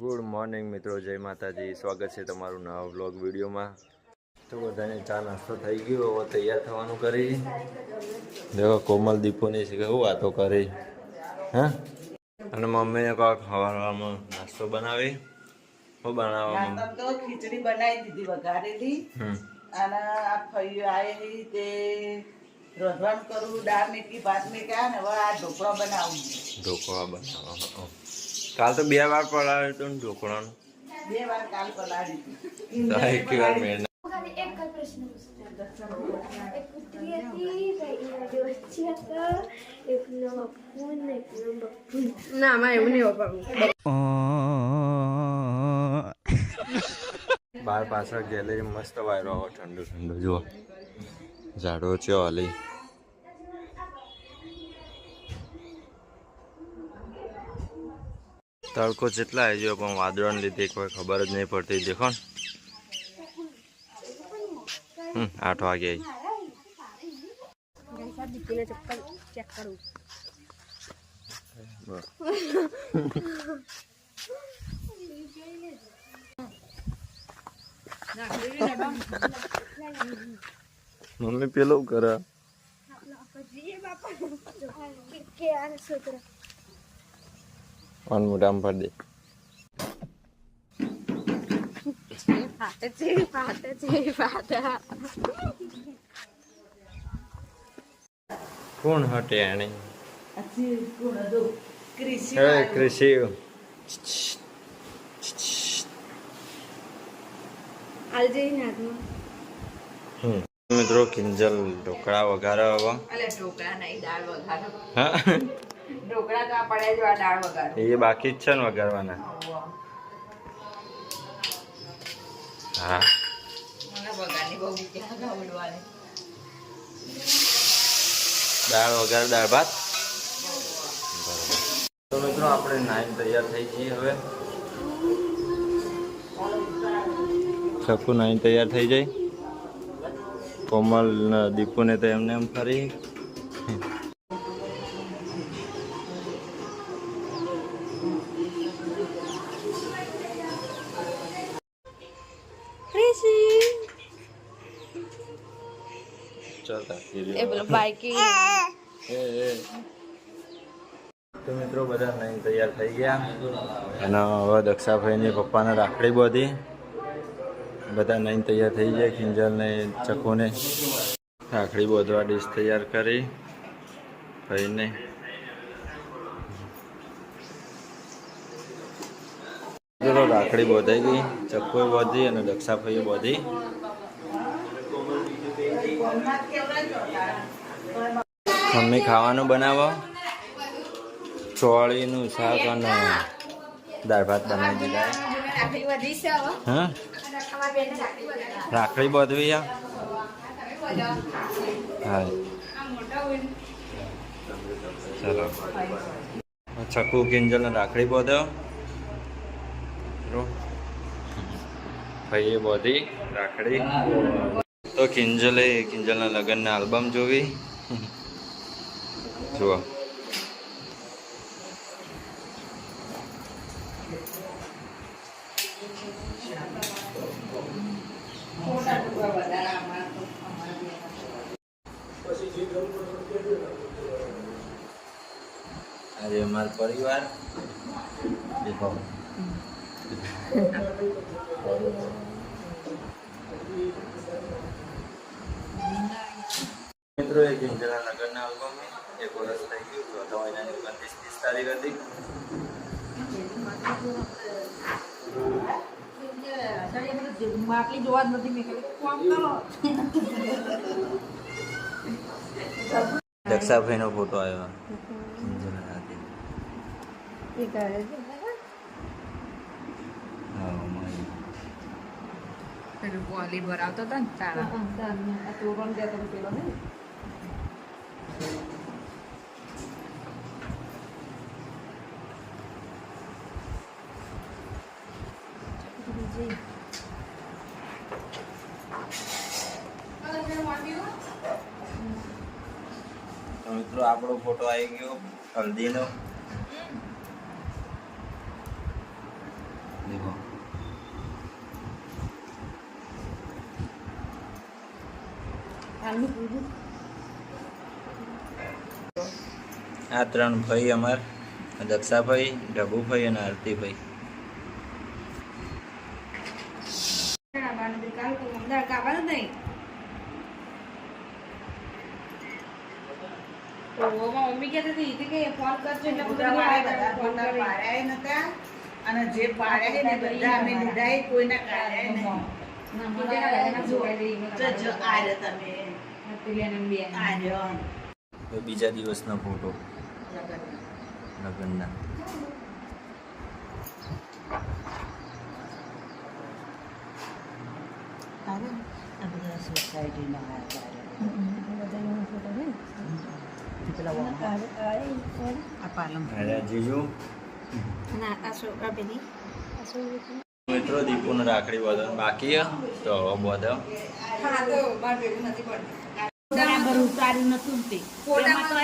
Good morning મિત્રો, જય માતાજી. સ્વાગત છે તમારું નવા વ્લોગ વિડીયોમાં. તો બધાને ચા નાસ્તો થઈ ગયો, હવે તૈયાર થવાનું કરી. દેખો કોમલ દીપોની છે કેવું વાતો કરી. હા, અને મમ્મીને કોક હવારમાં નાસ્તો બનાવી. શું બનાવવા? તો ખીચડી બનાવી દીધી વઘારેલી. અને આ ફઈ આવેલી તે રોધવાનું કરું, દાળ મેકી ભાત મેક્યા ને હવે આ ઢોકળા બનાવું. ઢોકળા બનાવવા કાલ તો 2 વાર પલાળ્યું હતું ને ઢોકળાનું. 2 વાર કાલ પલાળી દીધી. તો એક વાર મેળ એક પ્રશ્ન એક કુતરી હતી, વચ્ચે હતા, એકનો બપ્પુ ને એકનો બપ્પુ. ના, માં એવું નહીં હોતું. બાર પાછળ ગેલેરી મસ્ત વાયરો આવો, ઠંડુ ઠંડુ. જુઓ ઝાડો છે ઓલી. તડકો જેટલા આવી ગયો પણ વાદળાને લીધે કોઈ ખબર જ નહીં પડતી. દેખો ને 8 વાગે મમ્મી પેલું કરે ઓન મોઢામાં ભરી દે. કોણ હટે આને? કૃષિ મિત્રો કિંજલ ઢોકળા વઘારો હવે. ઢોકળા નહીં, દાળ વઘારો. હા, ઢોકળા તો આ પડ્યા જો, આ દાળ વઘારો. એ બાકી જ છે ને વઘારવાના. હા, મને વઘારની બહુ બીક લાગે ઉડવાની. દાળ વઘાર, દાળ ભાત. તો મિત્રો આપણે નાઈન તૈયાર થઈ છીએ હવે. શકુ નાઈન તૈયાર થઈ જાય. કોમલ દીપુને તો એમને એમ ફરી. તો મિત્રો બધા નહીં તૈયાર થઈ ગયા અને હવે દક્ષાભાઈની પપ્પાને રાખડી બાંધી. બધા નહીં તૈયાર થઈ જાય. કિંજલને ચકુને રાખડી બાંધવા ડીશ તૈયાર કરી ભાઈને. ચલો રાખડી બાંધાઈ ગઈ, ચક્કોએ બાંધી અને દક્ષાભાઈએ બાંધી. મમ્મી ખાવાનું બનાવો, ચોળીનું શાક અને દાળ ભાત બનાવી દીધા. હા, રાખડી બાંધવી. હા, ચલો ચક્કુ કિંજલને રાખડી બાંધો. ભાઈએ બાંધી રાખડી. તો કિંજલના લગ્નના આલ્બમ જોવી. જુઓ આજે અમારો પરિવાર દેખો. મિત્રો એ કિંજલના લગ્નના આલ્બમ 1 વર્ષ થઈ ગયું. ચોથા મહિનાની 29-30 તારીખ હતી. જોવા જ નથી મેં દક્ષાભાઈનો ફોટો આવ્યો. પેલું ગોલી ભરાવતો હતો ને તારા તોરણ જતો પેલો ને. મિત્રો આપણો ફોટો આવી ગયો હલ્દીનો. देखो आ 3 भाई अमर दक्षा भाई डबू भाई और आरती भाई મમ્મી કહેતી હતી કે ફોન કરજો એટલે ફોન પાડ્યા નતા અને જે પાડ્યા ને બધા અમે લીધા કોઈના કાઢ્યા નહીં જો આર્ય તમે આર્ય બીજા દિવસનો ફોટો લગ્નના આ બધા સોસાયટીના આ પાલમ જીજુ ના આ છોકરા પેલી મિત્રો દીપુને રાખડી બાંધવાનું બાકી તો હવે બાંધો બરાબર ઉતાર્યું નતું તે ફોટામાં તો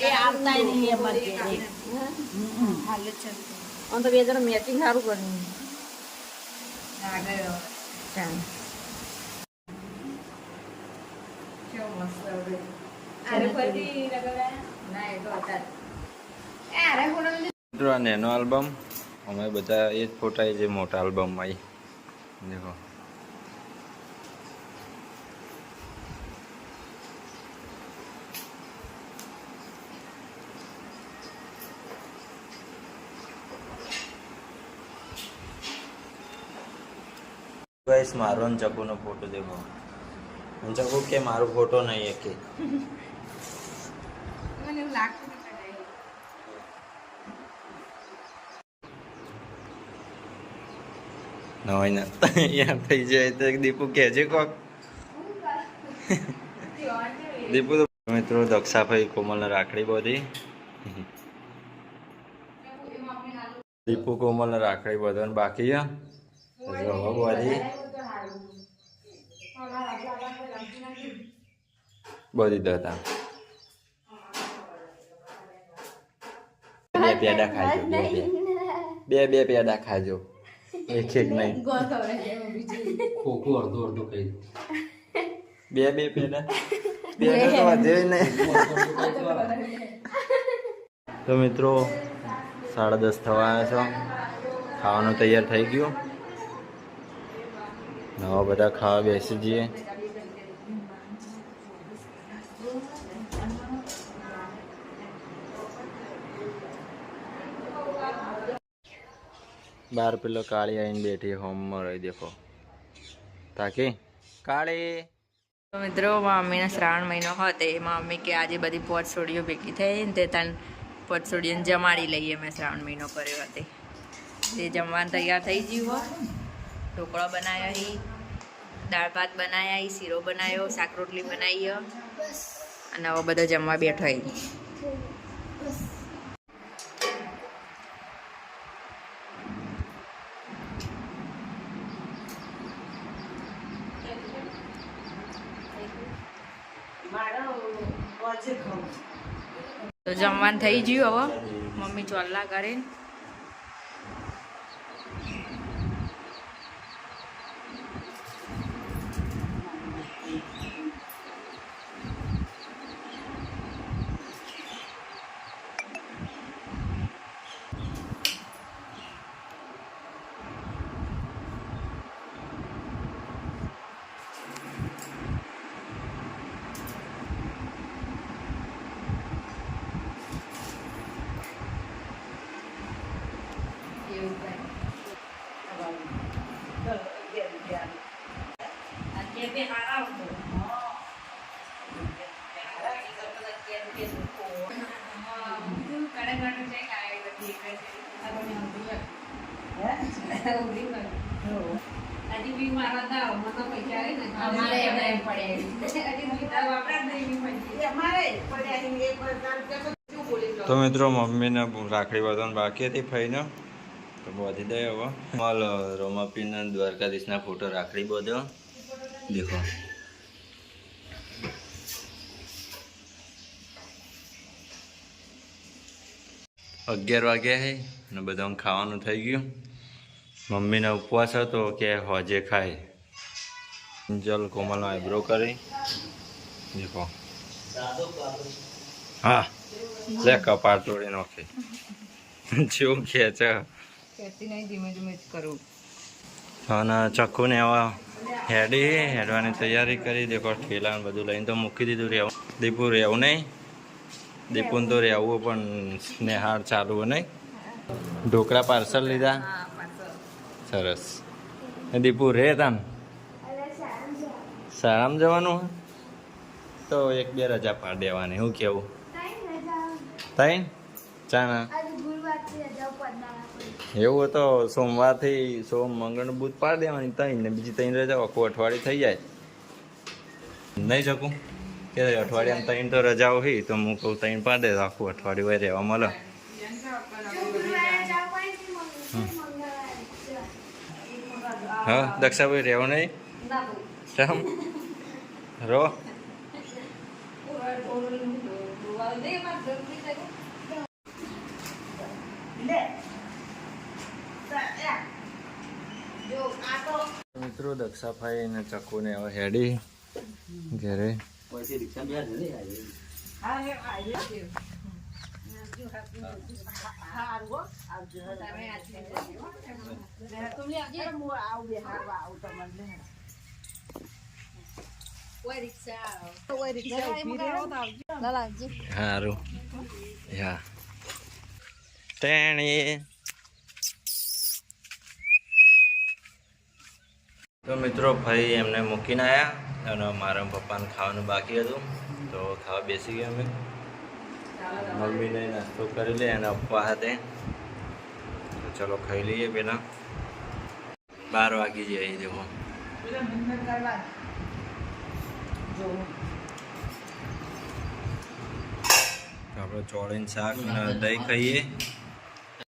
એ આવતા નહીં અમારે ઘરે હાલ છે આમ તો બે જણ મેચિંગ સારું કર્યું ચાલ મિત્રો આ નેનો આલ્બમ અમે બધા એ જ ફોટા જે મોટા આલ્બમમાં આવી દેખો गाइस मारो न चकू नो फोटो देखो न चकू के मारो फोटो नहीं है के મને એવું લાગતું नहीं ना यार થઈ જાય તો દીપુ કહેજે કોક દીપુ તો મિત્રો દક્ષા ભાઈ કોમલને રાખડી બાંધી દીપુ કોમલને રાખડી બાંધવાનું બાકી છે જો બાંધી દેતા બે પેડા ખાજો બે પેડા ખાજો એક નહીં ખોખું અડધું અડધું ખાઈ બે પેડા બે તો વધે નહીં તો મિત્રો 10:30 થવા આવ્યા છો ખાવાનું તૈયાર થઈ ગયું નવા બધા ખાવા બેસી જઈએ बाहर पेलो काली आईने बैठी होम में रही देखो ताकि काली तो मित्रों मम्मी ने श्रावण महीनो होते मम्मी के आज बड़ी पोट सोड़ियों भेगी थी ते तन पोट सोड़ियों जमाड़ी लईए मैं श्रावण महीनो कर्यो हते ते जमवान तैयार थई गयुं ढोकळा बनाया ही दाळ भात बनाया ही सीरो बनायो शाक रोटली बनाई अने हवे बधो जमवा बैठो ही तो जमवान थई गयुं हवे मम्मी ચોલ્લા करे तो मित्रों मम्मी ने राखड़ी बांधवानी बाकी थी फई ने तो बांधी दे हवे मॉल रोमापी ने द्वारकाधीश ना फोटो राखड़ी बांध्यो देखो अगियार वाग्या है ने बधाने खावानुं थई गयुं મમ્મીને ઉપવાસ હતો કે હોજે ખાય. ચલ કોમલનો આઈબ્રો કરી દેખો. હા લે કપાળ તોડી નાખે જેવું ખેંચે. અને ચક્કુને એવા હેડવાની તૈયારી કરી દેખો. ઠેલા બધું લઈને તો મૂકી દીધું. રહેવું દીપુ રહેવું નહીં. દીપુને તો રહેવું પણ સ્નેહાળ ચાલુ નહીં. ઢોકળા પાર્સલ લીધા. સરસ. દીપુ રે તાન શાળામાં જવાનું તો 1-2 રજા પાડ દેવાની. શું કેવું? તઈ ચાના એવું તો સોમવારથી સોમ મંગળ બુધ પાડી દેવાની. તઈ ને બીજી 3 રજા આખું અઠવાડિયું થઈ જાય. નહીં શકું કે અઠવાડિયામાં 3 તો રજાઓ હોય તો હું કહું 3 પાડી દે આખું અઠવાડિયું હોય રહેવા મળે. હા દક્ષાભાઈ રહેવું નહીં કેમ રો. મિત્રો દક્ષાભાઈ ને ચક્કુને હવે હેડી ઘરે. સારું હા તેણી. તો મિત્રો ભાઈ એમને મૂકીને આવ્યા અને મારા પપ્પાને ખાવાનું બાકી હતું તો ખાવા બેસી ગયા અમે. મમ્મીને નાસ્તો કરી લે અને અપવા હાથે તો ચલો ખાઈ લઈએ. પેલા 12 વાગી જાય દેખો. આપણે ચોળીને શાક અને દહીં ખાઈએ.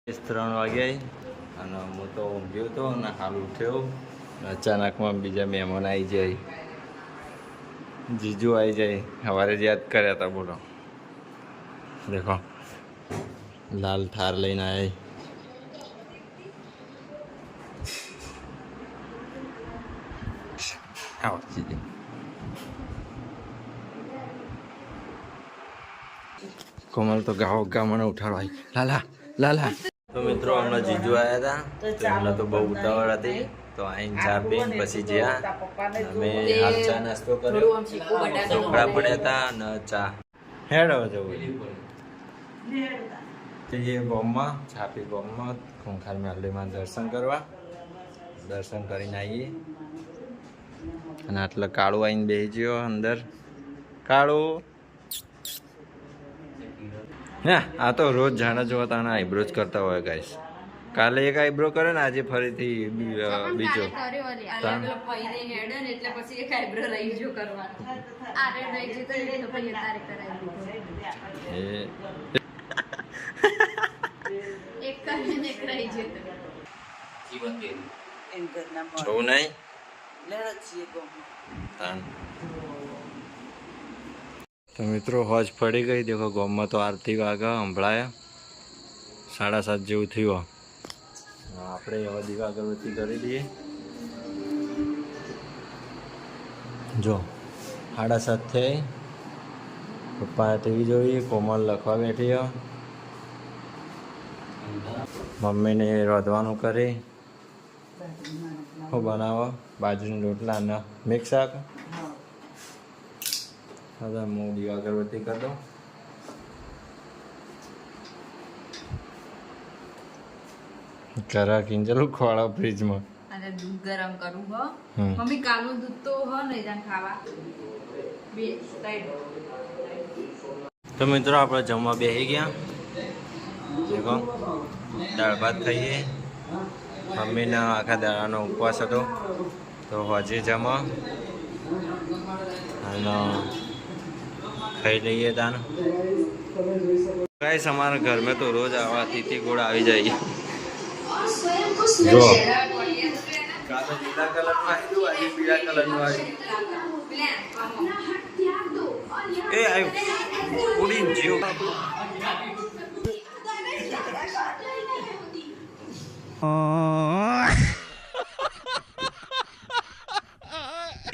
3 વાગ્યા અને હું તો ઊંઘ્યો હતો અને હાલ ઉઠ્યો. અચાનકમાં બીજા મહેમાન આવી જાય. જીજુ આવી જાય. સવારે જ યાદ કર્યા હતા. બોલો દેખો લાલ થાર લઈને આવ્યા. આવો જીજુ. કોમલ તો ગાઓ ગા મને ઉઠાડવા લાલા લાલા. તો મિત્રો હમણાં જીજુ આવ્યા હતા તો એમને તો બહુ ઉતાવળ હતી તો આઈને ચા પીને પછી જ્યાં અમે હાલ ચા નાસ્તો કર્યો. ઢોકળા પડ્યા હતા અને ચા હેડો જવું જઈએ બોમ્બમાં છાપી બોમ્બમાં ખૂંખાર મેલડીમાં દર્શન કરવા. દર્શન કરીને આવીએ અને આટલે કાળું આવીને બેસી ગયો અંદર. કાળું ના આ તો રોજ જાણે જોવા તાને આઈબ્રો જ કરતા હોય ગાઈસ. કાલે એક આઈબ્રો કરે ને આજે ફરીથી બીજો. જોવું નહીં તો મિત્રો હોજ પડી ગઈ. દેખો ગામમાં તો આરતી વાગા સંભળાયા. 7:30 જેવું થયું. આપણે હવે દીવા અગરબત્તી કરી દઈએ. જો 7:30 થઈ. પપ્પા ટીવી જોઈએ. કોમલ લખવા બેઠી. મમ્મીને રોધવાનું કરી. શું બનાવો? બાજરીના રોટલા અને મિક્સ શાક. હવે હું દીવા અગરબત્તી કરી દઉં. કરા કિંજલ ખોળા ફ્રીજમાં અને દૂધ ગરમ કરું હો. મમ્મી કાલનું દૂધ તો હો નહીં જાણ ખાવા. તો મિત્રો આપણે જમવા બેસી ગયા. દેખો દાળ ભાત ખાઈએ. મમ્મીના આખા દાડાનો ઉપવાસ હતો તો હજી જમવા અને ખાઈ લઈએ તાન. ગાઈસ અમારા ઘરમાં તો રોજ આવા તીતી ગોળ આવી જાય. જો કાલે લીલા કલરનું આવ્યું, આજે પીળા કલરનું આવ્યું. એ આવ્યું ઉડી જીવ.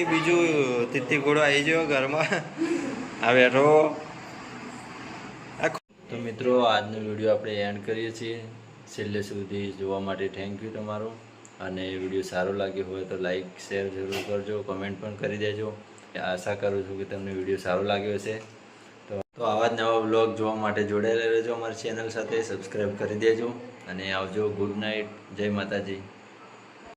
બીજું તિથિ ઘોડો આવી ગયો ઘરમાં આ બેઠો. તો મિત્રો આજનો વિડીયો આપણે એન્ડ કરીએ છીએ. છેલ્લે સુધી જોવા માટે થેન્ક યુ તમારો. અને વિડીયો સારો લાગ્યો હોય તો લાઈક શેર જરૂર કરજો, કમેન્ટ પણ કરી દેજો. આશા કરું છું કે તમને વિડીયો સારો લાગ્યો હશે. તો આવા જ નવા વ્લોગ જોવા માટે જોડાયેલા રહેજો અમારી ચેનલ સાથે. સબસ્ક્રાઈબ કરી દેજો અને આવજો. Good night. જય માતાજી.